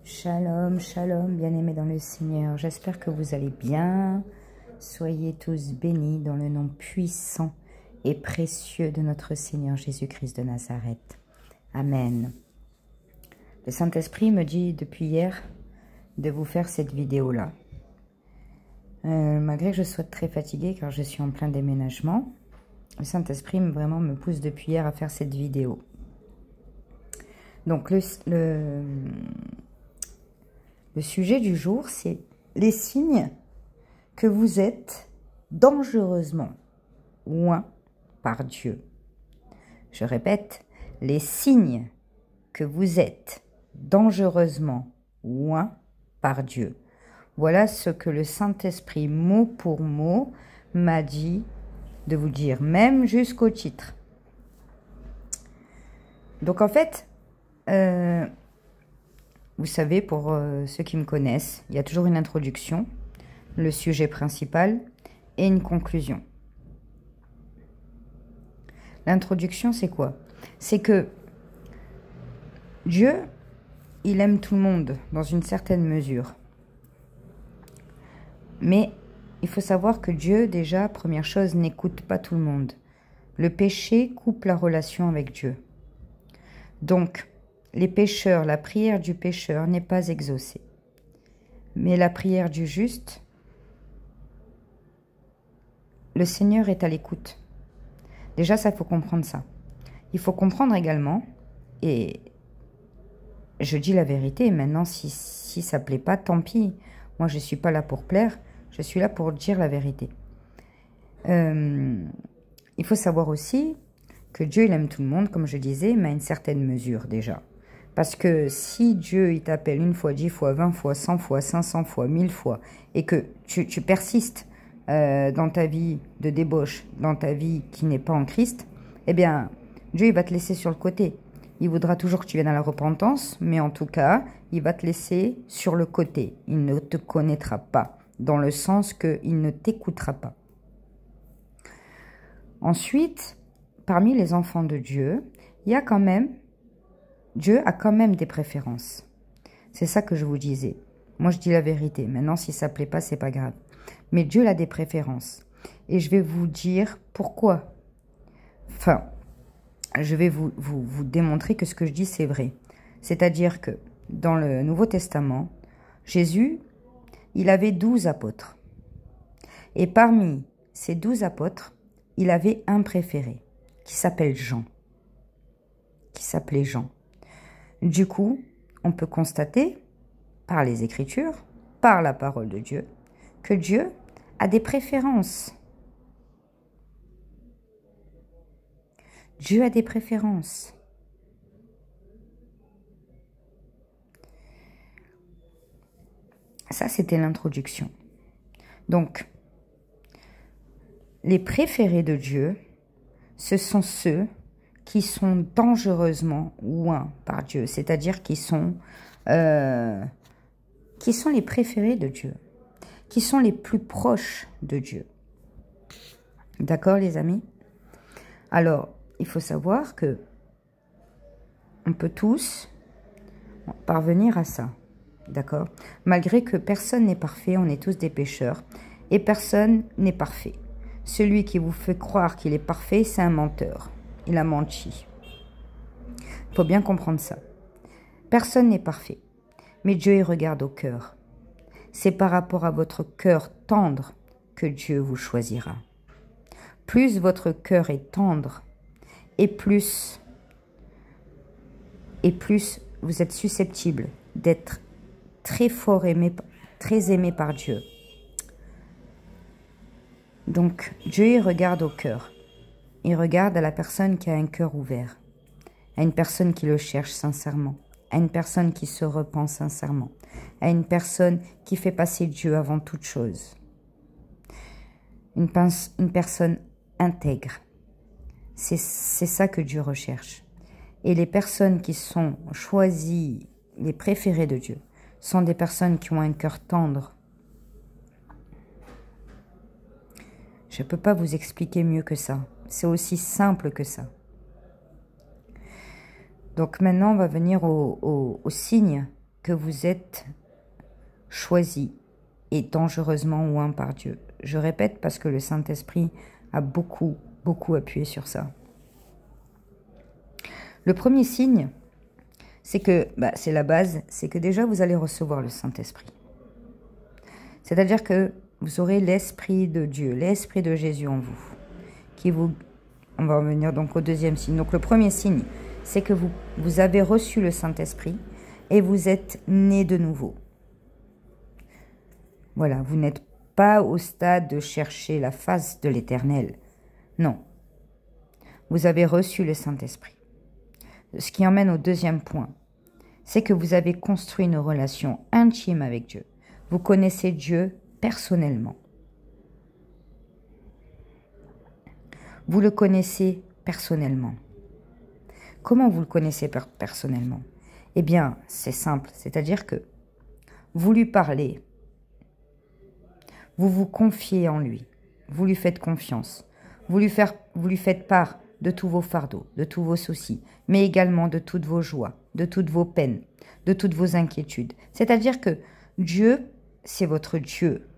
Shalom, shalom, bien-aimés dans le Seigneur. J'espère que vous allez bien. Soyez tous bénis dans le nom puissant et précieux de notre Seigneur Jésus-Christ de Nazareth. Amen. Le Saint-Esprit me dit depuis hier de vous faire cette vidéo-là. Malgré que je sois très fatiguée car je suis en plein déménagement, le Saint-Esprit vraiment me pousse depuis hier à faire cette vidéo. Donc le sujet du jour, c'est les signes que vous êtes dangereusement oints par Dieu. Je répète, les signes que vous êtes dangereusement oints par Dieu. Voilà ce que le Saint-Esprit, mot pour mot, m'a dit de vous dire, même jusqu'au titre. Donc en fait, vous savez, pour ceux qui me connaissent, il y a toujours une introduction, le sujet principal et une conclusion. L'introduction, c'est quoi? C'est que Dieu, il aime tout le monde dans une certaine mesure. Mais il faut savoir que Dieu, déjà, première chose, n'écoute pas tout le monde. Le péché coupe la relation avec Dieu. Donc, les pécheurs, la prière du pécheur n'est pas exaucée. Mais la prière du juste, le Seigneur est à l'écoute. Déjà, ça, il faut comprendre ça. Il faut comprendre également, et je dis la vérité, maintenant, si ça ne plaît pas, tant pis. Moi, je ne suis pas là pour plaire, je suis là pour dire la vérité. Il faut savoir aussi que Dieu, il aime tout le monde, comme je disais, mais à une certaine mesure déjà. Parce que si Dieu, il t'appelle 1 fois, 10 fois, 20 fois, 100 fois, 500 fois, 1000 fois, et que tu persistes dans ta vie de débauche, dans ta vie qui n'est pas en Christ, eh bien, Dieu, il va te laisser sur le côté. Il voudra toujours que tu viennes à la repentance, mais en tout cas, il va te laisser sur le côté. Il ne te connaîtra pas, dans le sens qu'il ne t'écoutera pas. Ensuite, parmi les enfants de Dieu, Dieu a quand même des préférences. C'est ça que je vous disais. Moi, je dis la vérité. Maintenant, si ça ne plaît pas, c'est pas grave. Mais Dieu a des préférences. Et je vais vous dire pourquoi. Enfin, je vais vous démontrer que ce que je dis, c'est vrai. C'est-à-dire que dans le Nouveau Testament, Jésus, il avait 12 apôtres. Et parmi ces 12 apôtres, il avait un préféré, qui s'appelle Jean. Qui s'appelait Jean. Du coup, on peut constater, par les Écritures, par la parole de Dieu, que Dieu a des préférences. Dieu a des préférences. Ça, c'était l'introduction. Donc, les préférés de Dieu, ce sont ceux qui sont dangereusement oints par Dieu, c'est-à-dire qui sont les préférés de Dieu, qui sont les plus proches de Dieu. D'accord, les amis? Alors, il faut savoir que on peut tous parvenir à ça, d'accord? Malgré que personne n'est parfait, on est tous des pécheurs, et personne n'est parfait. Celui qui vous fait croire qu'il est parfait, c'est un menteur. Il a menti. Il faut bien comprendre ça. Personne n'est parfait. Mais Dieu, il regarde au cœur. C'est par rapport à votre cœur tendre que Dieu vous choisira. Plus votre cœur est tendre, et plus vous êtes susceptible d'être très fort aimé, très aimé par Dieu. Donc, Dieu, il regarde au cœur. Il regarde à la personne qui a un cœur ouvert, à une personne qui le cherche sincèrement, à une personne qui se repent sincèrement, à une personne qui fait passer Dieu avant toute chose. Une personne intègre. C'est ça que Dieu recherche. Et les personnes qui sont choisies, les préférées de Dieu, sont des personnes qui ont un cœur tendre. Je ne peux pas vous expliquer mieux que ça. C'est aussi simple que ça. Donc maintenant, on va venir aux signes que vous êtes choisi et dangereusement oint par Dieu. Je répète parce que le Saint-Esprit a beaucoup appuyé sur ça. Le premier signe, c'est que, c'est la base, c'est que déjà vous allez recevoir le Saint-Esprit. C'est-à-dire que vous aurez l'Esprit de Dieu, l'Esprit de Jésus en vous, on va revenir donc au deuxième signe. Donc le premier signe, c'est que vous avez reçu le Saint-Esprit et vous êtes né de nouveau. Voilà, vous n'êtes pas au stade de chercher la face de l'Éternel. Non. Vous avez reçu le Saint-Esprit. Ce qui emmène au deuxième point, c'est que vous avez construit une relation intime avec Dieu. Vous connaissez Dieu personnellement. Vous le connaissez personnellement. Comment vous le connaissez personnellement? Eh bien, c'est simple, c'est-à-dire que vous lui parlez, vous vous confiez en lui, vous lui faites confiance, vous lui faites part de tous vos fardeaux, de tous vos soucis, mais également de toutes vos joies, de toutes vos peines, de toutes vos inquiétudes. C'est-à-dire que Dieu, c'est votre Dieu,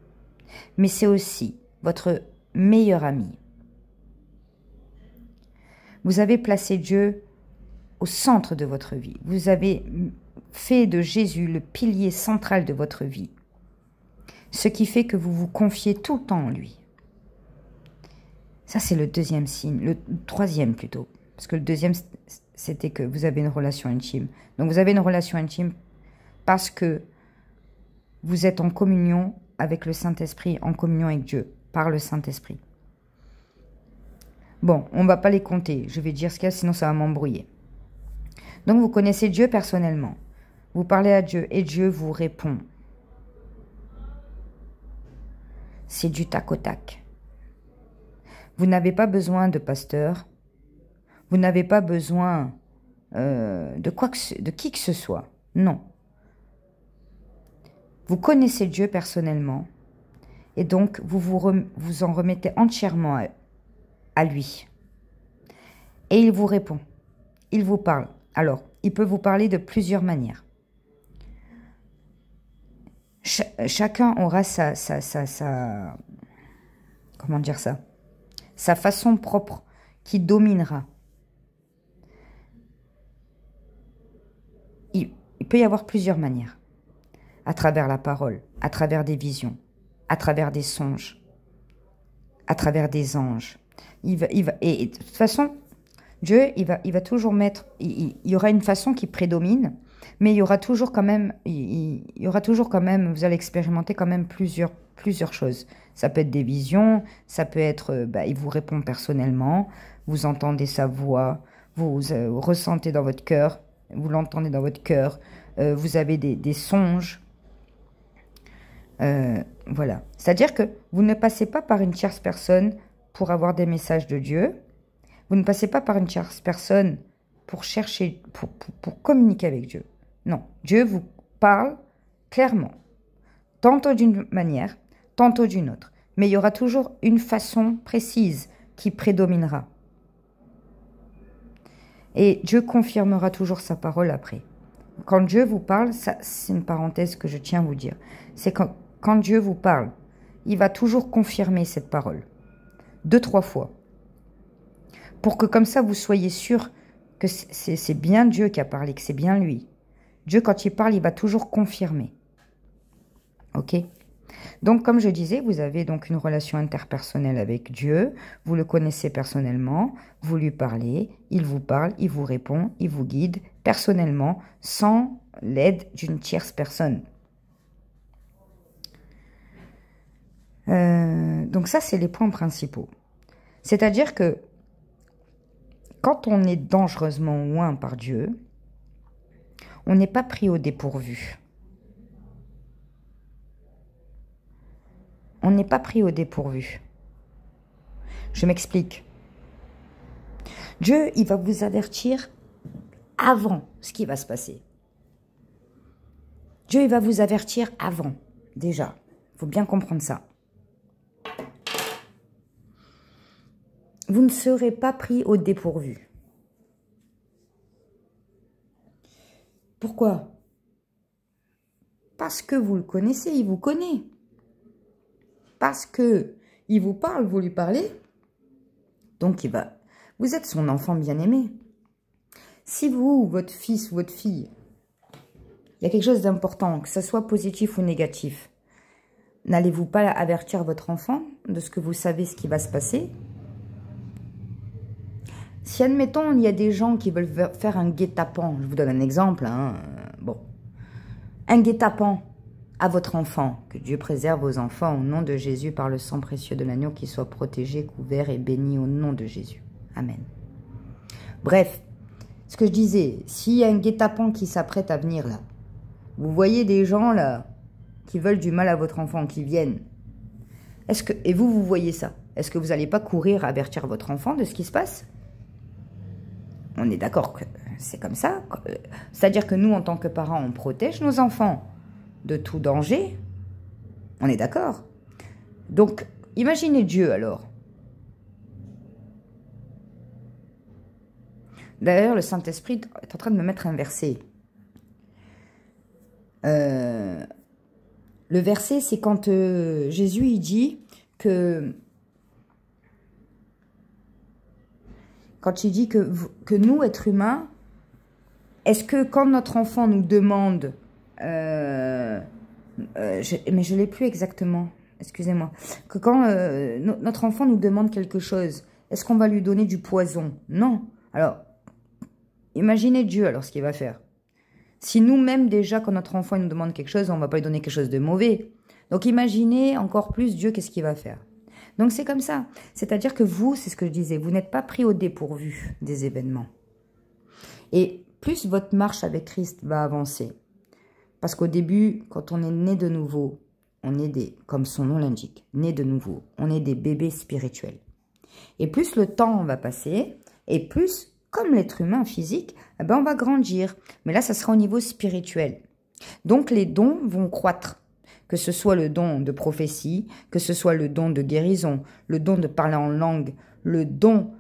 mais c'est aussi votre meilleur ami. Vous avez placé Dieu au centre de votre vie. Vous avez fait de Jésus le pilier central de votre vie. Ce qui fait que vous vous confiez tout le temps en lui. Ça, c'est le deuxième signe, le troisième plutôt. Parce que le deuxième, c'était que vous avez une relation intime. Donc, vous avez une relation intime parce que vous êtes en communion avec le Saint-Esprit, en communion avec Dieu, par le Saint-Esprit. Bon, on ne va pas les compter. Je vais dire ce qu'il y a, sinon ça va m'embrouiller. Donc, vous connaissez Dieu personnellement. Vous parlez à Dieu et Dieu vous répond. C'est du tac au tac. Vous n'avez pas besoin de pasteur. Vous n'avez pas besoin de qui que ce soit. Non. Vous connaissez Dieu personnellement et donc vous en remettez entièrement à lui. Et il vous répond. Il vous parle. Alors, il peut vous parler de plusieurs manières. Chacun aura comment dire ça? Sa façon propre qui dominera. Il peut y avoir plusieurs manières. À travers la parole, à travers des visions, à travers des songes, à travers des anges. Et de toute façon, Dieu, il va toujours mettre... Il y aura une façon qui prédomine, mais il y aura toujours quand même... vous allez expérimenter quand même plusieurs choses. Ça peut être des visions, ça peut être... il vous répond personnellement, vous entendez sa voix, vous ressentez dans votre cœur, vous l'entendez dans votre cœur, vous avez des songes. Voilà. C'est-à-dire que vous ne passez pas par une tierce personne pour avoir des messages de Dieu. Vous ne passez pas par une tierce personne pour chercher, pour communiquer avec Dieu. Non, Dieu vous parle clairement, tantôt d'une manière, tantôt d'une autre. Mais il y aura toujours une façon précise qui prédominera. Et Dieu confirmera toujours sa parole après. Quand Dieu vous parle, ça c'est une parenthèse que je tiens à vous dire, c'est quand Dieu vous parle, il va toujours confirmer cette parole. 2-3 fois. Pour que comme ça, vous soyez sûr que c'est bien Dieu qui a parlé, que c'est bien lui. Dieu, quand il parle, il va toujours confirmer. Ok? Donc, comme je disais, vous avez donc une relation interpersonnelle avec Dieu. Vous le connaissez personnellement. Vous lui parlez. Il vous parle, il vous répond, il vous guide personnellement, sans l'aide d'une tierce personne. Donc ça, c'est les points principaux. C'est-à-dire que quand on est dangereusement oint par Dieu, on n'est pas pris au dépourvu. On n'est pas pris au dépourvu. Je m'explique. Dieu, il va vous avertir avant ce qui va se passer. Dieu, il va vous avertir avant, déjà. Il faut bien comprendre ça. Vous ne serez pas pris au dépourvu. Pourquoi? Parce que vous le connaissez, il vous connaît. Parce que il vous parle, vous lui parlez. Donc, vous êtes son enfant bien-aimé. Si vous, votre fils, votre fille, il y a quelque chose d'important, que ce soit positif ou négatif, n'allez-vous pas avertir votre enfant de ce que vous savez, ce qui va se passer? Si, admettons, il y a des gens qui veulent faire un guet-apens, je vous donne un exemple, hein, bon, un guet-apens à votre enfant, que Dieu préserve vos enfants au nom de Jésus par le sang précieux de l'agneau, qu'ils soient protégés, couverts et bénis au nom de Jésus. Amen. Bref, ce que je disais, s'il y a un guet-apens qui s'apprête à venir là, vous voyez des gens là qui veulent du mal à votre enfant, qui viennent, et vous voyez ça, est-ce que vous n'allez pas courir avertir votre enfant de ce qui se passe? On est d'accord que c'est comme ça. C'est-à-dire que nous, en tant que parents, on protège nos enfants de tout danger. On est d'accord. Donc, imaginez Dieu alors. D'ailleurs, le Saint-Esprit est en train de me mettre un verset. Le verset, c'est quand Jésus il dit que... Quand il dit que nous, êtres humains, est-ce que quand notre enfant nous demande... mais je ne l'ai plus exactement, excusez-moi. Que quand notre enfant nous demande quelque chose, est-ce qu'on va lui donner du poison? Non. Alors, imaginez Dieu, alors, ce qu'il va faire. Si nous-mêmes, déjà, quand notre enfant nous demande quelque chose, on ne va pas lui donner quelque chose de mauvais. Donc, imaginez encore plus Dieu, qu'est-ce qu'il va faire. Donc, c'est comme ça. C'est-à-dire que vous, c'est ce que je disais, vous n'êtes pas pris au dépourvu des événements. Et plus votre marche avec Christ va avancer. Parce qu'au début, quand on est né de nouveau, on est comme son nom l'indique, né de nouveau. On est des bébés spirituels. Et plus le temps va passer, et plus, comme l'être humain physique, eh ben on va grandir. Mais là, ça sera au niveau spirituel. Donc, les dons vont croître. Que ce soit le don de prophétie, que ce soit le don de guérison, le don de parler en langue, le don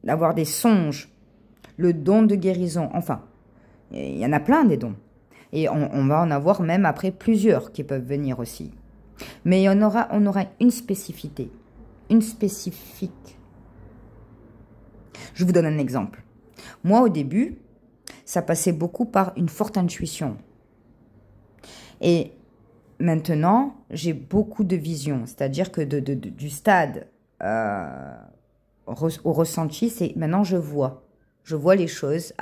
d'avoir des songes, le don de guérison. Enfin, il y en a plein des dons. Et on va en avoir même après plusieurs qui peuvent venir aussi. Mais on aura une spécificité. Une spécifique. Je vous donne un exemple. Moi, au début, ça passait beaucoup par une forte intuition. Et maintenant, j'ai beaucoup de vision. C'est-à-dire que du stade au ressenti, c'est maintenant je vois. Je vois les choses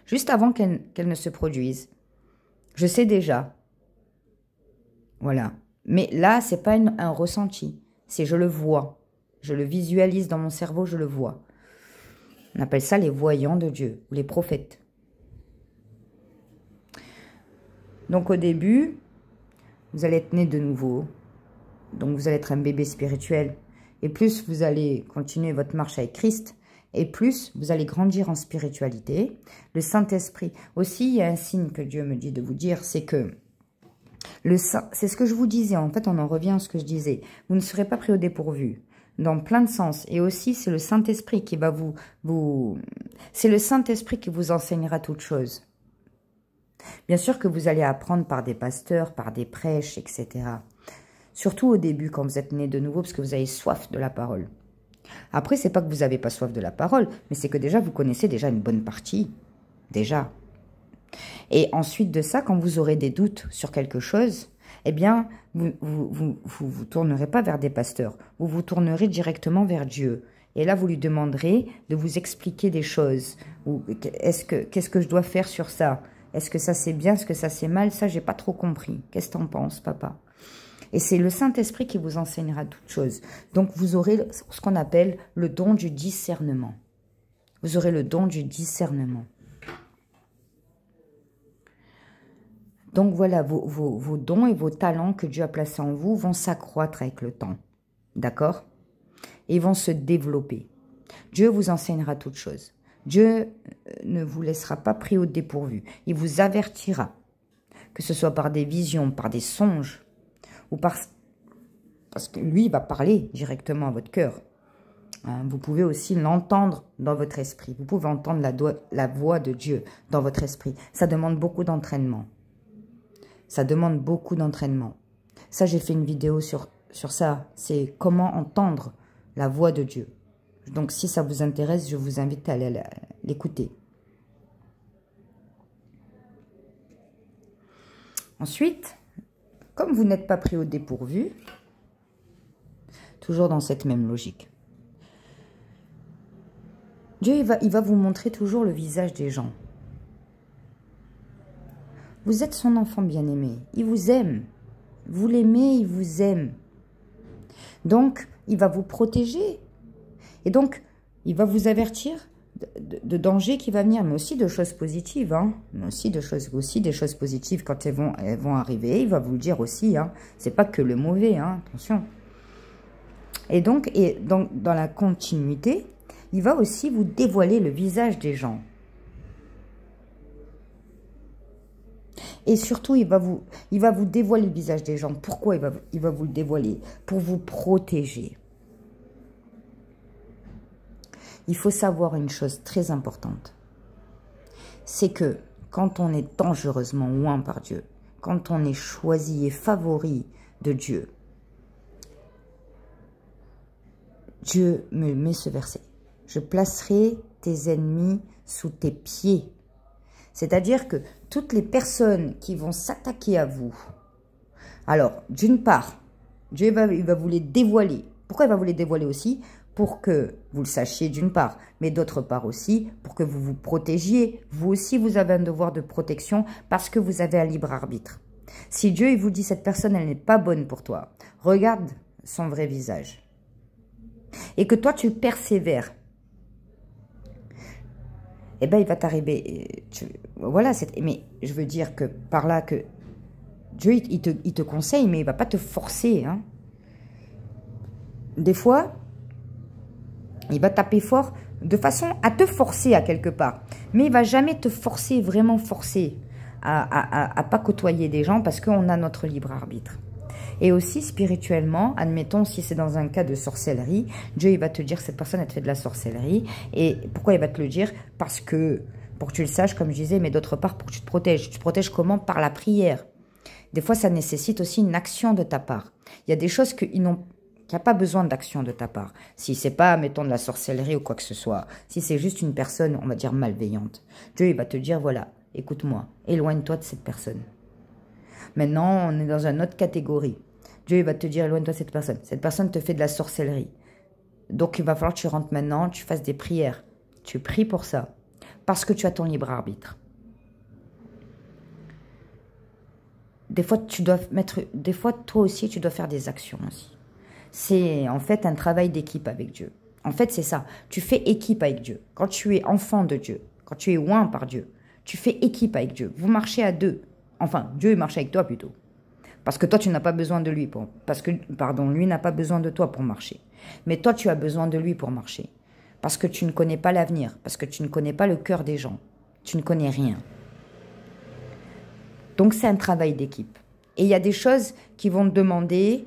juste avant qu'elles ne se produisent. Je sais déjà. Voilà. Mais là, c'est pas un ressenti. C'est je le vois. Je le visualise dans mon cerveau, je le vois. On appelle ça les voyants de Dieu, ou les prophètes. Donc au début, vous allez être né de nouveau. Donc vous allez être un bébé spirituel. Et plus vous allez continuer votre marche avec Christ, et plus vous allez grandir en spiritualité. Le Saint-Esprit, aussi il y a un signe que Dieu me dit de vous dire, c'est que, c'est ce que je vous disais, en fait on en revient à ce que je disais, vous ne serez pas pris au dépourvu, dans plein de sens. Et aussi c'est le Saint-Esprit qui va c'est le Saint-Esprit qui vous enseignera toutes choses. Bien sûr que vous allez apprendre par des pasteurs, par des prêches, etc. Surtout au début, quand vous êtes né de nouveau, parce que vous avez soif de la parole. Après, c'est pas que vous n'avez pas soif de la parole, mais c'est que déjà, vous connaissez déjà une bonne partie. Déjà. Et ensuite de ça, quand vous aurez des doutes sur quelque chose, eh bien, vous tournerez pas vers des pasteurs. Vous vous tournerez directement vers Dieu. Et là, vous lui demanderez de vous expliquer des choses. Qu'est-ce que je dois faire sur ça? Est-ce que ça c'est bien? Est-ce que ça c'est mal? Ça, j'ai pas trop compris. Qu'est-ce que t'en penses, papa? Et c'est le Saint-Esprit qui vous enseignera toutes choses. Donc, vous aurez ce qu'on appelle le don du discernement. Vous aurez le don du discernement. Donc, voilà, vos dons et vos talents que Dieu a placés en vous vont s'accroître avec le temps. D'accord? Et ils vont se développer. Dieu vous enseignera toutes choses. Dieu ne vous laissera pas pris au dépourvu. Il vous avertira, que ce soit par des visions, par des songes, ou parce que lui, il va parler directement à votre cœur. Hein, vous pouvez aussi l'entendre dans votre esprit. Vous pouvez entendre la voix de Dieu dans votre esprit. Ça demande beaucoup d'entraînement. Ça demande beaucoup d'entraînement. Ça, j'ai fait une vidéo sur ça. C'est comment entendre la voix de Dieu. Donc, si ça vous intéresse, je vous invite à aller l'écouter. Ensuite, comme vous n'êtes pas pris au dépourvu, toujours dans cette même logique, Dieu, il va vous montrer toujours le visage des gens. Vous êtes son enfant bien-aimé. Il vous aime. Vous l'aimez, il vous aime. Donc, il va vous protéger. Et donc, il va vous avertir de dangers qui va venir, mais aussi de choses positives. Hein. Mais aussi des choses positives quand elles vont arriver. Il va vous le dire aussi. Hein. C'est pas que le mauvais, hein, attention. Et donc, dans la continuité, il va aussi vous dévoiler le visage des gens. Et surtout, il va vous dévoiler le visage des gens. Pourquoi il va vous le dévoiler? Pour vous protéger. Il faut savoir une chose très importante. C'est que quand on est dangereusement oint par Dieu, quand on est choisi et favori de Dieu, Dieu me met ce verset. Je placerai tes ennemis sous tes pieds. C'est-à-dire que toutes les personnes qui vont s'attaquer à vous, alors, d'une part, Dieu il va vous les dévoiler. Pourquoi il va vous les dévoiler aussi? Pour que vous le sachiez d'une part, mais d'autre part aussi, pour que vous vous protégiez. Vous aussi, vous avez un devoir de protection parce que vous avez un libre arbitre. Si Dieu il vous dit, cette personne, elle n'est pas bonne pour toi, regarde son vrai visage. Et que toi, tu persévères. Eh bien, il va t'arriver... Voilà, mais je veux dire que par là, que Dieu, il te conseille, mais il ne va pas te forcer. Hein. Des fois, il va taper fort de façon à te forcer à quelque part. Mais il ne va jamais te forcer, vraiment forcer à pas côtoyer des gens parce qu'on a notre libre arbitre. Et aussi, spirituellement, admettons, si c'est dans un cas de sorcellerie, Dieu, il va te dire, cette personne, elle te fait de la sorcellerie. Et pourquoi il va te le dire? Parce que, pour que tu le saches, comme je disais, mais d'autre part, pour que tu te protèges. Tu te protèges comment? Par la prière. Des fois, ça nécessite aussi une action de ta part. Il y a des choses qui n'ont pas besoin d'action de ta part. Si c'est pas, mettons, de la sorcellerie ou quoi que ce soit, si c'est juste une personne, on va dire, malveillante, Dieu, il va te dire, voilà, écoute-moi, éloigne-toi de cette personne. Maintenant, on est dans une autre catégorie. Dieu il va te dire, éloigne-toi de cette personne. Cette personne te fait de la sorcellerie. Donc, il va falloir que tu rentres maintenant, tu fasses des prières. Tu pries pour ça. Parce que tu as ton libre arbitre. Des fois, toi aussi, tu dois faire des actions aussi. C'est en fait un travail d'équipe avec Dieu. En fait, c'est ça. Tu fais équipe avec Dieu. Quand tu es enfant de Dieu, quand tu es oint par Dieu, tu fais équipe avec Dieu. Vous marchez à deux. Enfin, Dieu il marche avec toi plutôt. Parce que toi, tu n'as pas besoin de lui. Lui n'a pas besoin de toi pour marcher. Mais toi, tu as besoin de lui pour marcher. Parce que tu ne connais pas l'avenir. Parce que tu ne connais pas le cœur des gens. Tu ne connais rien. Donc, c'est un travail d'équipe. Et il y a des choses qui vont te demander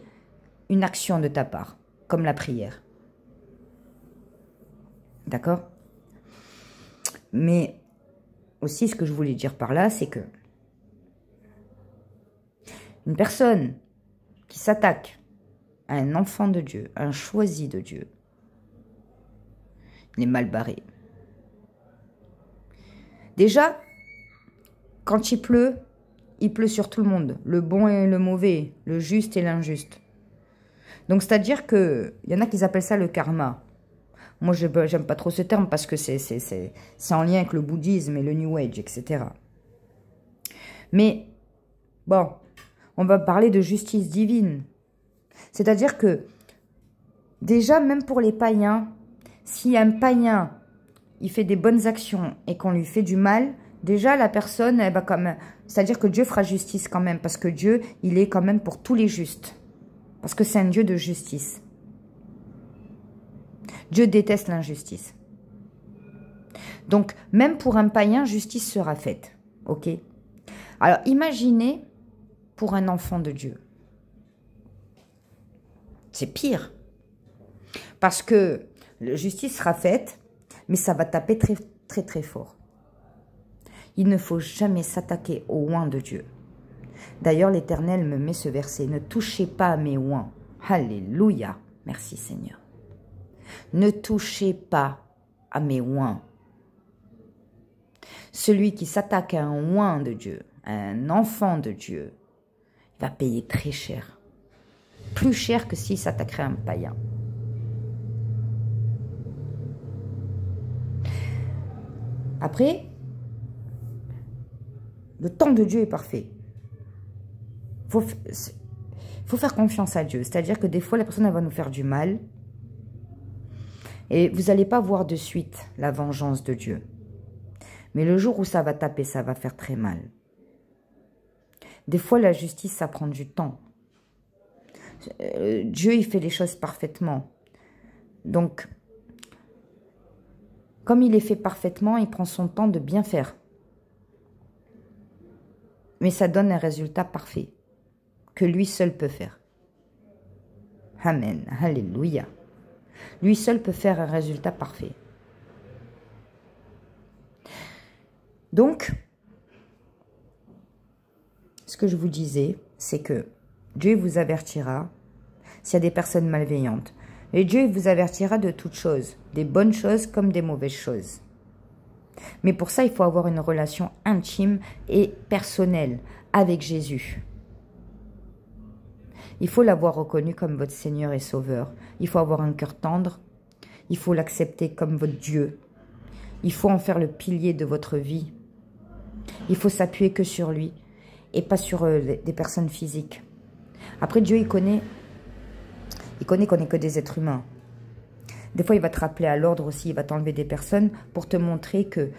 une action de ta part. Comme la prière. D'accord? Mais aussi, ce que je voulais dire par là, c'est que une personne qui s'attaque à un enfant de Dieu, un choisi de Dieu, il est mal barré. Déjà, quand il pleut sur tout le monde, le bon et le mauvais, le juste et l'injuste. Donc, c'est-à-dire qu'il y en a qui appellent ça le karma. Moi, j'aime pas trop ce terme parce que c'est en lien avec le bouddhisme et le New Age, etc. Mais, bon, on va parler de justice divine. C'est-à-dire que, déjà, même pour les païens, si un païen, il fait des bonnes actions et qu'on lui fait du mal, déjà, la personne, elle va quand même... C'est-à-dire que Dieu fera justice quand même, parce que Dieu, il est quand même pour tous les justes. Parce que c'est un Dieu de justice. Dieu déteste l'injustice. Donc, même pour un païen, justice sera faite. Ok? Alors, imaginez pour un enfant de Dieu. C'est pire. Parce que la justice sera faite, mais ça va taper très, très, très fort. Il ne faut jamais s'attaquer au oint de Dieu. D'ailleurs, l'Éternel me met ce verset. Ne touchez pas à mes oints. Alléluia. Merci Seigneur. Ne touchez pas à mes oints. Celui qui s'attaque à un oint de Dieu, à un enfant de Dieu, il va payer très cher. Plus cher que s'il s'attaquerait à un païen. Après, le temps de Dieu est parfait. Faut faire confiance à Dieu. C'est-à-dire que des fois, la personne elle va nous faire du mal. Et vous n'allez pas voir de suite la vengeance de Dieu. Mais le jour où ça va taper, ça va faire très mal. Des fois, la justice, ça prend du temps. Dieu, il fait les choses parfaitement. Donc, comme il les fait parfaitement, il prend son temps de bien faire. Mais ça donne un résultat parfait, que lui seul peut faire. Amen, alléluia. Lui seul peut faire un résultat parfait. Donc, ce que je vous disais, c'est que Dieu vous avertira s'il y a des personnes malveillantes. Et Dieu vous avertira de toutes choses, des bonnes choses comme des mauvaises choses. Mais pour ça, il faut avoir une relation intime et personnelle avec Jésus. Il faut l'avoir reconnu comme votre Seigneur et Sauveur. Il faut avoir un cœur tendre. Il faut l'accepter comme votre Dieu. Il faut en faire le pilier de votre vie. Il faut s'appuyer que sur lui et pas sur des personnes physiques. Après, Dieu, il connaît qu'on n'est que des êtres humains. Des fois, il va te rappeler à l'ordre aussi, il va t'enlever des personnes pour te montrer que,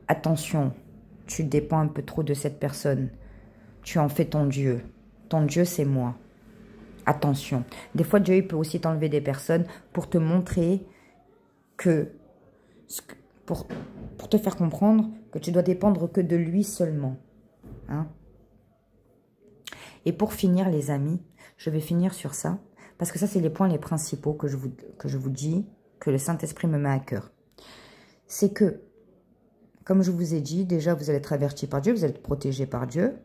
attention, tu dépends un peu trop de cette personne. Tu en fais ton Dieu. Ton Dieu, c'est moi. Attention. Des fois, Dieu il peut aussi t'enlever des personnes pour te montrer que, pour te faire comprendre que tu dois dépendre que de lui seulement. Hein? Et pour finir, les amis, je vais finir sur ça. Parce que ça, c'est les points les principaux que je vous dis, que le Saint-Esprit me met à cœur. C'est que, comme je vous ai dit, déjà, vous allez être avertis par Dieu, vous allez être protégés par Dieu.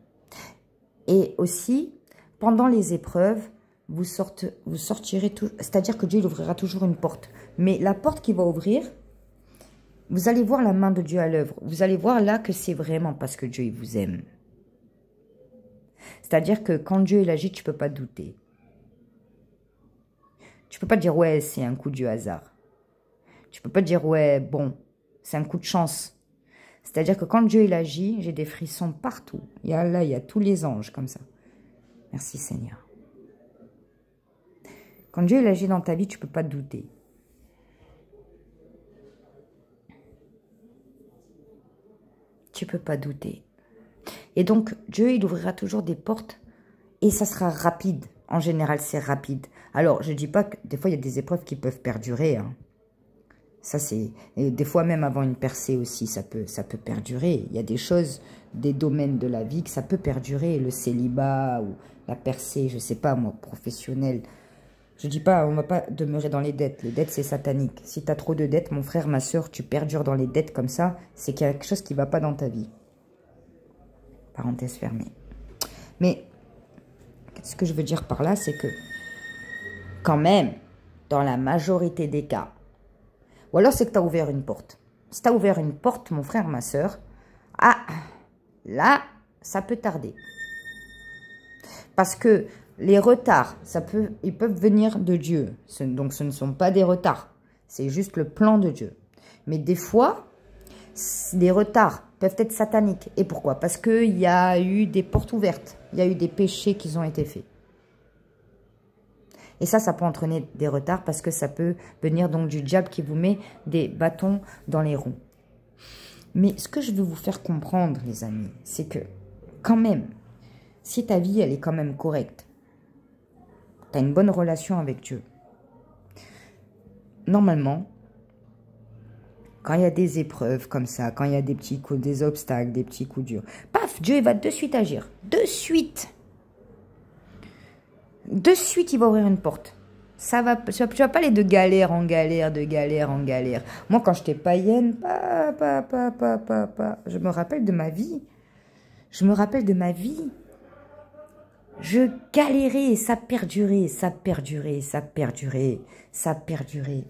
Et aussi, pendant les épreuves, vous sortirez tout. C'est-à-dire que Dieu, il ouvrira toujours une porte. Mais la porte qu'il va ouvrir, vous allez voir la main de Dieu à l'œuvre. Vous allez voir là que c'est vraiment parce que Dieu, il vous aime. C'est-à-dire que quand Dieu, il agit, tu ne peux pas douter. Tu peux pas dire, ouais, c'est un coup du hasard. Tu peux pas dire, ouais, bon, c'est un coup de chance. C'est-à-dire que quand Dieu, il agit, j'ai des frissons partout. Il y a tous les anges comme ça. Merci Seigneur. Quand Dieu, il agit dans ta vie, tu peux pas douter. Tu peux pas douter. Et donc, Dieu, il ouvrira toujours des portes et ça sera rapide. En général, c'est rapide. Alors, je ne dis pas que des fois, il y a des épreuves qui peuvent perdurer. Hein. Ça, c'est... Des fois, même avant une percée aussi, ça peut perdurer. Il y a des choses, des domaines de la vie que ça peut perdurer. Le célibat ou la percée, je ne sais pas, moi, professionnelle. Je ne dis pas, on ne va pas demeurer dans les dettes. Les dettes, c'est satanique. Si tu as trop de dettes, mon frère, ma soeur, tu perdures dans les dettes comme ça, c'est qu'il y a quelque chose qui ne va pas dans ta vie. Parenthèse fermée. Mais... ce que je veux dire par là, c'est que quand même, dans la majorité des cas, ou alors c'est que tu as ouvert une porte. Si tu as ouvert une porte, mon frère, ma soeur, ah, là, ça peut tarder. Parce que les retards, ils peuvent venir de Dieu. Donc ce ne sont pas des retards, c'est juste le plan de Dieu. Mais des fois, les retards peuvent être sataniques. Et pourquoi? Parce qu'il y a eu des portes ouvertes. Il y a eu des péchés qui ont été faits. Et ça peut entraîner des retards parce que ça peut venir donc du diable qui vous met des bâtons dans les roues. Mais ce que je veux vous faire comprendre, les amis, c'est que quand même, si ta vie, elle est quand même correcte, tu as une bonne relation avec Dieu, normalement, quand il y a des épreuves comme ça, quand il y a des petits coups, des obstacles, des petits coups durs, paf, Dieu il va de suite agir. De suite. De suite, il va ouvrir une porte. Tu vas pas aller de galère en galère, de galère en galère. Moi, quand j'étais païenne, je me rappelle de ma vie. Je me rappelle de ma vie. Je galérais et ça perdurait, ça perdurait, ça perdurait, ça perdurait.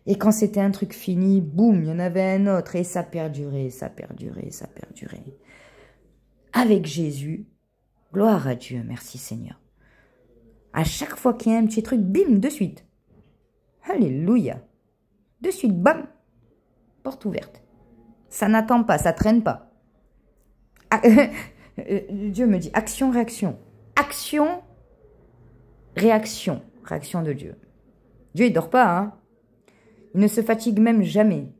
Et quand c'était un truc fini, boum, il y en avait un autre et ça perdurait, ça perdurait, ça perdurait. Avec Jésus, gloire à Dieu, merci Seigneur. À chaque fois qu'il y a un petit truc, bim, de suite. Alléluia. De suite, bam, porte ouverte. Ça n'attend pas, ça traîne pas. Dieu me dit action, réaction. Action, réaction. Réaction de Dieu. Dieu, il dort pas, hein. Il ne se fatigue même jamais.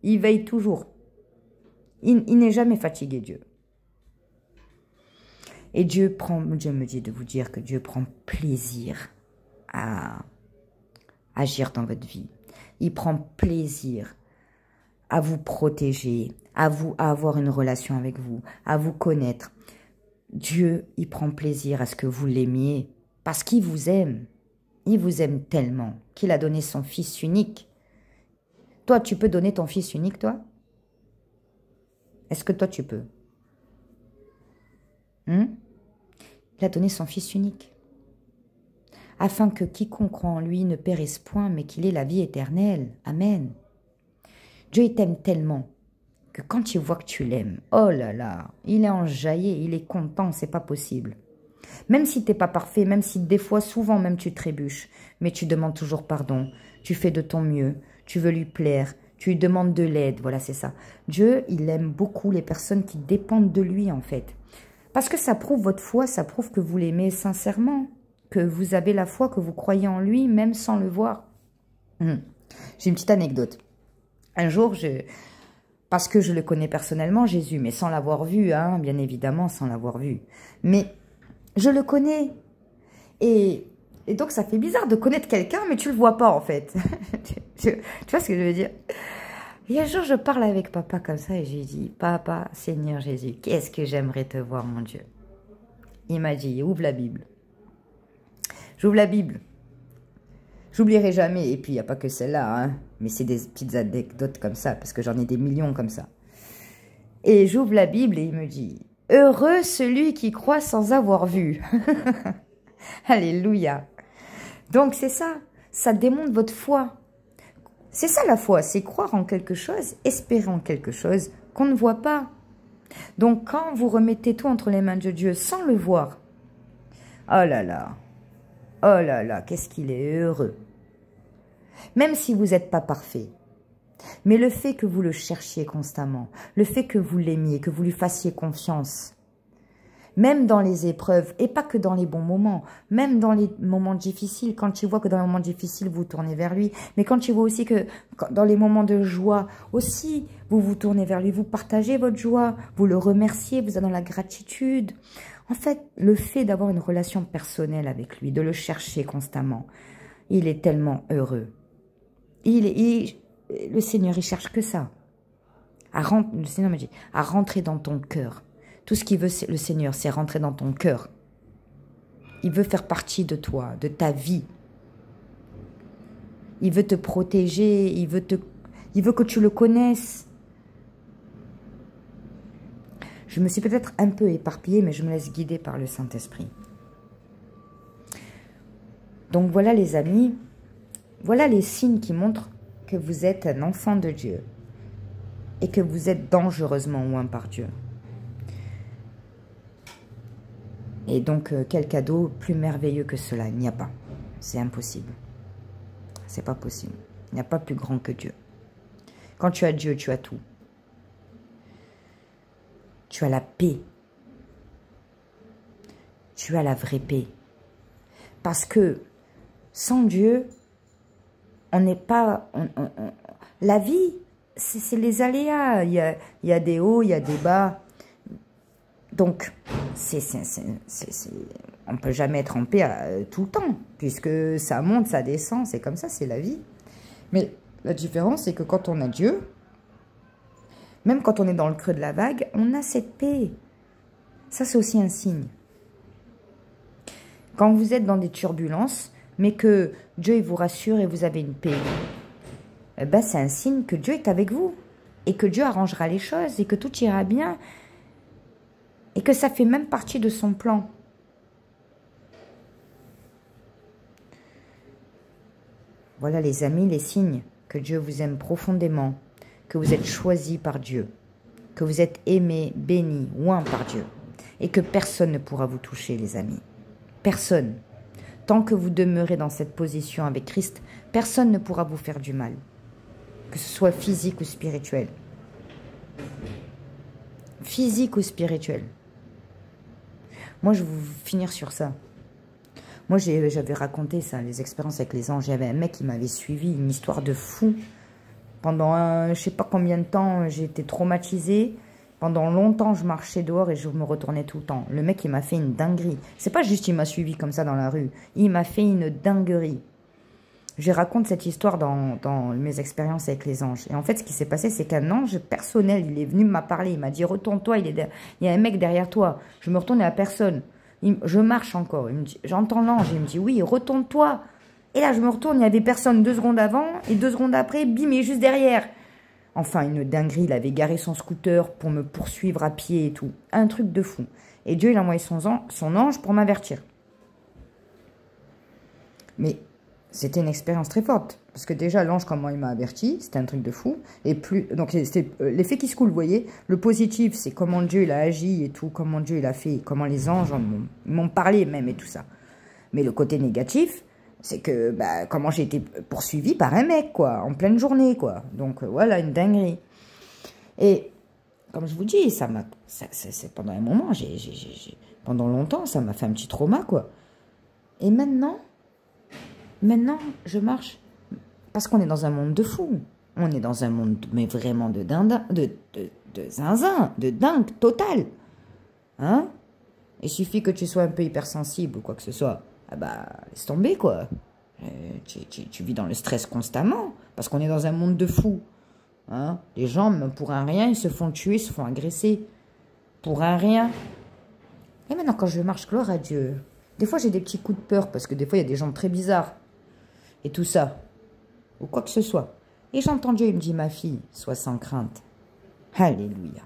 Il veille toujours. Il n'est jamais fatigué, Dieu. Et Dieu me dit de vous dire que Dieu prend plaisir à agir dans votre vie. Il prend plaisir à vous protéger, à avoir une relation avec vous, à vous connaître. Dieu, il prend plaisir à ce que vous l'aimiez parce qu'il vous aime. Il vous aime tellement qu'il a donné son Fils unique. Toi, tu peux donner ton Fils unique, toi? Est-ce que toi, tu peux? Il a donné son Fils unique, afin que quiconque croit en lui ne périsse point, mais qu'il ait la vie éternelle. Amen. Dieu t'aime tellement que quand il voit que tu l'aimes, oh là là, il est enjaillé, il est content, c'est pas possible. Même si t'es pas parfait, même si des fois, souvent même tu trébuches, mais tu demandes toujours pardon, tu fais de ton mieux, tu veux lui plaire, tu lui demandes de l'aide, voilà c'est ça. Dieu, il aime beaucoup les personnes qui dépendent de lui en fait. Parce que ça prouve votre foi, ça prouve que vous l'aimez sincèrement, que vous avez la foi, que vous croyez en lui, même sans le voir. J'ai une petite anecdote. Un jour, parce que je le connais personnellement, Jésus, mais sans l'avoir vu, hein, bien évidemment, sans l'avoir vu. Mais je le connais. Et donc, ça fait bizarre de connaître quelqu'un, mais tu le vois pas, en fait. tu vois ce que je veux dire? Et un jour, je parle avec papa comme ça et je lui dis, papa, Seigneur Jésus, qu'est-ce que j'aimerais te voir, mon Dieu. Il m'a dit, ouvre la Bible. J'ouvre la Bible. J'oublierai jamais. Et puis, il n'y a pas que celle-là, hein, mais c'est des petites anecdotes comme ça, parce que j'en ai des millions comme ça. Et j'ouvre la Bible et il me dit, heureux celui qui croit sans avoir vu. Alléluia. Donc, c'est ça. Ça démontre votre foi. C'est ça la foi, c'est croire en quelque chose, espérer en quelque chose qu'on ne voit pas. Donc quand vous remettez tout entre les mains de Dieu sans le voir, oh là là, qu'est-ce qu'il est heureux. Même si vous n'êtes pas parfait, mais le fait que vous le cherchiez constamment, le fait que vous l'aimiez, que vous lui fassiez confiance, même dans les épreuves, et pas que dans les bons moments, même dans les moments difficiles, quand il voit que dans les moments difficiles, vous tournez vers lui, mais quand il voit aussi que dans les moments de joie, aussi, vous vous tournez vers lui, vous partagez votre joie, vous le remerciez, vous êtes dans la gratitude. En fait, le fait d'avoir une relation personnelle avec lui, de le chercher constamment, il est tellement heureux. Le Seigneur, il cherche que ça. Le Seigneur me dit, à rentrer dans ton cœur. Tout ce qu'il veut, le Seigneur, c'est rentrer dans ton cœur. Il veut faire partie de toi, de ta vie. Il veut te protéger, il veut que tu le connaisses. Je me suis peut-être un peu éparpillée, mais je me laisse guider par le Saint-Esprit. Donc voilà les amis, voilà les signes qui montrent que vous êtes un enfant de Dieu et que vous êtes dangereusement loin par Dieu. Et donc, quel cadeau plus merveilleux que cela? Il n'y a pas. C'est impossible. C'est pas possible. Il n'y a pas plus grand que Dieu. Quand tu as Dieu, tu as tout. Tu as la paix. Tu as la vraie paix. Parce que sans Dieu, on n'est pas... la vie, c'est les aléas. Il y a des hauts, il y a des bas. Donc, on ne peut jamais être en paix tout le temps, puisque ça monte, ça descend, c'est comme ça, c'est la vie. Mais la différence, c'est que quand on a Dieu, même quand on est dans le creux de la vague, on a cette paix. Ça, c'est aussi un signe. Quand vous êtes dans des turbulences, mais que Dieu il vous rassure et vous avez une paix, eh ben, c'est un signe que Dieu est avec vous, et que Dieu arrangera les choses, et que tout ira bien, et que ça fait même partie de son plan. Voilà les amis, les signes que Dieu vous aime profondément, que vous êtes choisis par Dieu, que vous êtes aimés, bénis, oints par Dieu, et que personne ne pourra vous toucher, les amis. Personne. Tant que vous demeurez dans cette position avec Christ, personne ne pourra vous faire du mal, que ce soit physique ou spirituel. Physique ou spirituel. Moi, je vais finir sur ça. Moi, j'avais raconté ça, les expériences avec les anges. Il y avait un mec qui m'avait suivi, une histoire de fou. Pendant je sais pas combien de temps, j'ai été traumatisée. Pendant longtemps, je marchais dehors et je me retournais tout le temps. Le mec, il m'a fait une dinguerie. C'est pas juste il m'a suivi comme ça dans la rue. Il m'a fait une dinguerie. Je raconte cette histoire dans mes expériences avec les anges. Et en fait, ce qui s'est passé, c'est qu'un ange personnel, il est venu me parler. Il m'a dit, retourne-toi, il y a un mec derrière toi. Je me retourne, il n'y a personne. Je marche encore. J'entends l'ange. Il me dit, oui, retourne-toi. Et là, je me retourne, il n'y avait personne 2 secondes avant. Et 2 secondes après, bim, il est juste derrière. Enfin, une dinguerie. Il avait garé son scooter pour me poursuivre à pied et tout. Un truc de fou. Et Dieu, il a envoyé son ange pour m'avertir. Mais c'était une expérience très forte. Parce que déjà, l'ange, comment il m'a averti, c'était un truc de fou. Et plus, donc, c'était l'effet qui se coule, vous voyez. Le positif, c'est comment Dieu, il a agi et tout, comment Dieu, il a fait, comment les anges m'ont parlé même et tout ça. Mais le côté négatif, c'est que, bah, comment j'ai été poursuivi par un mec, quoi, en pleine journée, quoi. Donc, voilà, une dinguerie. Et, comme je vous dis, c'est pendant un moment, pendant longtemps, ça m'a fait un petit trauma, quoi. Et maintenant, je marche. Parce qu'on est dans un monde de fous. On est dans un monde, mais vraiment de zinzin, de dingue, total. Hein? Il suffit que tu sois un peu hypersensible ou quoi que ce soit. Ah bah, laisse tomber, quoi. Tu vis dans le stress constamment. Parce qu'on est dans un monde de fous. Hein? Les gens, même pour un rien, ils se font tuer, ils se font agresser. Pour un rien. Et maintenant, quand je marche, gloire à Dieu. Des fois, j'ai des petits coups de peur. Parce que des fois, il y a des gens très bizarres. Et tout ça. Ou quoi que ce soit. Et j'entends Dieu, il me dit, ma fille, sois sans crainte. Alléluia.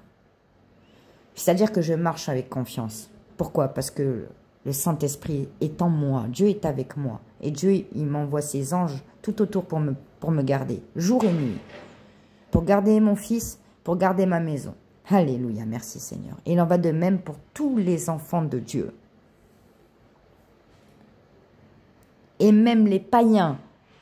C'est-à-dire que je marche avec confiance. Pourquoi? Parce que le Saint-Esprit est en moi. Dieu est avec moi. Et Dieu, il m'envoie ses anges tout autour pour me garder. Jour et nuit. Pour garder mon fils, pour garder ma maison. Alléluia. Merci Seigneur. Et il en va de même pour tous les enfants de Dieu. Et même les païens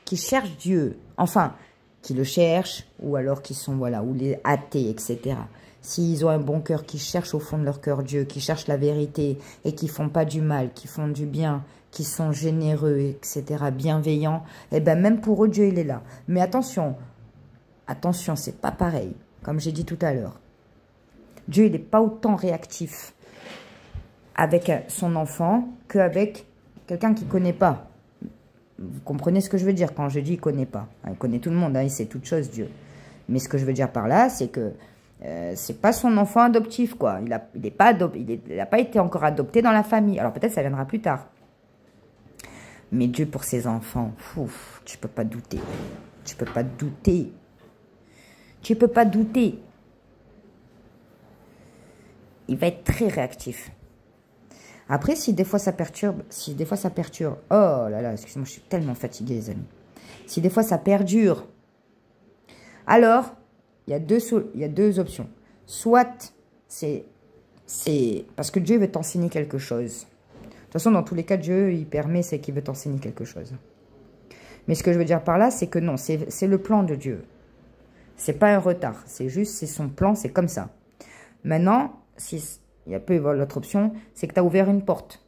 qui cherchent Dieu, enfin, qui le cherchent, ou alors qui sont, voilà, ou les athées, etc. S'ils ont un bon cœur, qui cherchent au fond de leur cœur Dieu, qui cherchent la vérité, et qui font pas du mal, qui font du bien, qui sont généreux, etc., bienveillants, eh ben même pour eux, Dieu, il est là. Mais attention, c'est pas pareil, comme j'ai dit tout à l'heure. Dieu, il n'est pas autant réactif avec son enfant qu'avec quelqu'un qui ne connaît pas. Vous comprenez ce que je veux dire quand je dis « il ne connaît pas ». Il connaît tout le monde, hein, il sait toute chose, Dieu. Mais ce que je veux dire par là, c'est que c'est pas son enfant adoptif, quoi. Il n'a pas été encore adopté dans la famille. Alors peut-être ça viendra plus tard. Mais Dieu pour ses enfants, ouf, tu peux pas douter. Tu peux pas douter. Tu peux pas douter. Il va être très réactif. Après, si des fois ça perturbe, oh là là, excusez-moi, je suis tellement fatiguée, les amis. Si des fois ça perdure, alors, il y a deux options. Soit, c'est parce que Dieu veut t'enseigner quelque chose. De toute façon, dans tous les cas, Dieu, il permet, c'est qu'il veut t'enseigner quelque chose. Mais ce que je veux dire par là, c'est que non, c'est le plan de Dieu. C'est pas un retard, c'est juste, c'est son plan, c'est comme ça. Maintenant, il peut y avoir l'autre option, c'est que tu as ouvert une porte.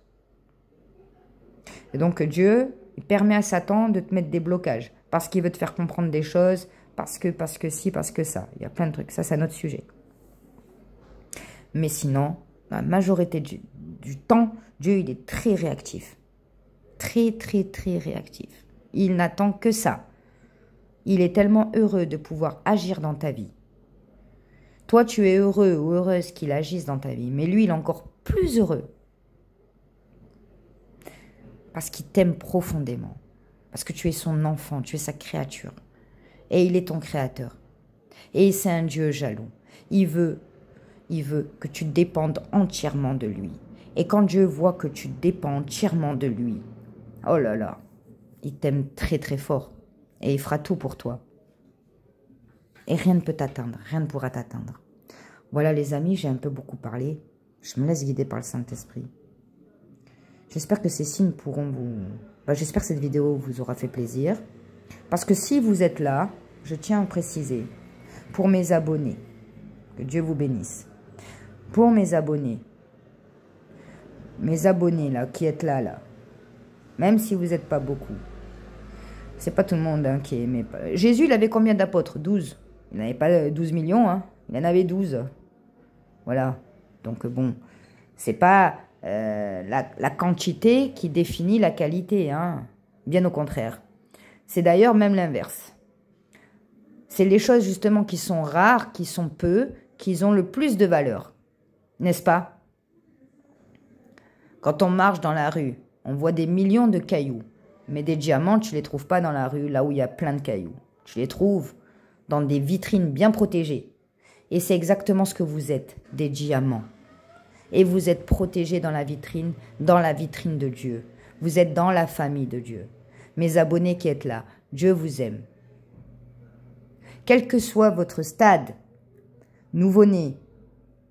Et donc Dieu, il permet à Satan de te mettre des blocages. Parce qu'il veut te faire comprendre des choses, parce que si, parce que ça. Il y a plein de trucs, ça c'est un autre sujet. Mais sinon, la majorité du temps, Dieu il est très réactif. Très, très, très réactif. Il n'attend que ça. Il est tellement heureux de pouvoir agir dans ta vie. Toi, tu es heureux ou heureuse qu'il agisse dans ta vie. Mais lui, il est encore plus heureux. Parce qu'il t'aime profondément. Parce que tu es son enfant, tu es sa créature. Et il est ton créateur. Et c'est un Dieu jaloux. Il veut que tu dépendes entièrement de lui. Et quand Dieu voit que tu dépends entièrement de lui, oh là là, il t'aime très très fort. Et il fera tout pour toi. Et rien ne peut t'atteindre. Rien ne pourra t'atteindre. Voilà les amis, j'ai un peu beaucoup parlé. Je me laisse guider par le Saint-Esprit. J'espère que ces signes pourront vous... j'espère que cette vidéo vous aura fait plaisir. Parce que si vous êtes là, je tiens à préciser, pour mes abonnés, que Dieu vous bénisse. Pour mes abonnés là, qui êtes là, même si vous n'êtes pas beaucoup, c'est pas tout le monde hein, qui est aimé. Jésus, il avait combien d'apôtres? 12. Il n'avait pas 12 millions, hein. Il en avait 12. Voilà. Donc bon, c'est pas la quantité qui définit la qualité, hein. Bien au contraire. C'est d'ailleurs même l'inverse. C'est les choses justement qui sont rares, qui sont peu, qui ont le plus de valeur. N'est-ce pas? Quand on marche dans la rue, on voit des millions de cailloux. Mais des diamants, tu ne les trouves pas dans la rue, là où il y a plein de cailloux. Tu les trouves dans des vitrines bien protégées. Et c'est exactement ce que vous êtes, des diamants. Et vous êtes protégés dans la vitrine de Dieu. Vous êtes dans la famille de Dieu. Mes abonnés qui êtes là, Dieu vous aime. Quel que soit votre stade, nouveau-né,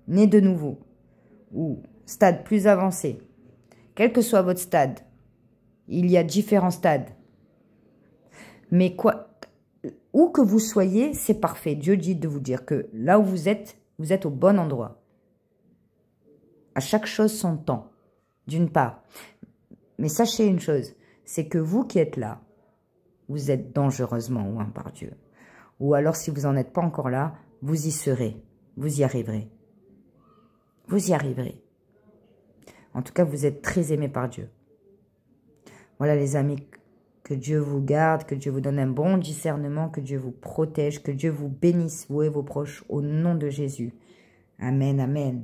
né de nouveau, ou stade plus avancé, quel que soit votre stade, il y a différents stades. Mais où que vous soyez, c'est parfait. Dieu dit de vous dire que là où vous êtes au bon endroit. À chaque chose son temps, d'une part. Mais sachez une chose, c'est que vous qui êtes là, vous êtes dangereusement loin par Dieu. Ou alors si vous n'en êtes pas encore là, vous y serez, vous y arriverez. Vous y arriverez. En tout cas, vous êtes très aimés par Dieu. Voilà les amis, que Dieu vous garde, que Dieu vous donne un bon discernement, que Dieu vous protège, que Dieu vous bénisse, vous et vos proches, au nom de Jésus. Amen, amen.